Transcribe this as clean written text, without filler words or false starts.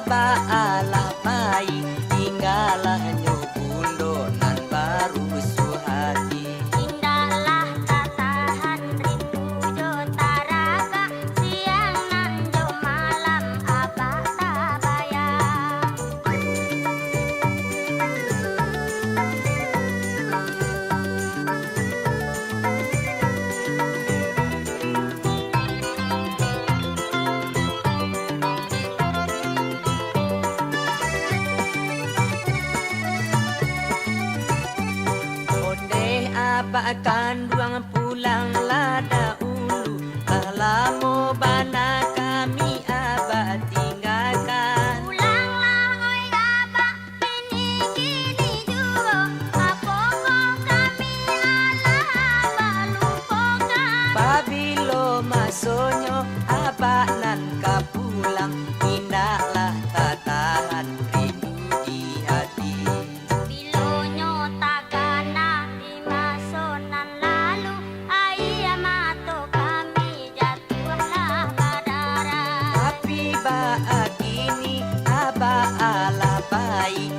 aba alah baik tinggalah nyubundo nan baru suhati. Indahlah tatahan rindu jo taraga siang nan jo malam abah tabayang. Ondeh apa akan duang pulang lada ulu lamo bana kami abah tinggalkan. Pulanglah oi abah kini kini juo apoko kami alah abah lupakan. Pabilo masonyo abah nan kapulang indahlah tatahan rindu di hati. Bilonyo tagana di masonan lalu ayah mato kami jatuhlah badara. Tapi baak ini abah alah baik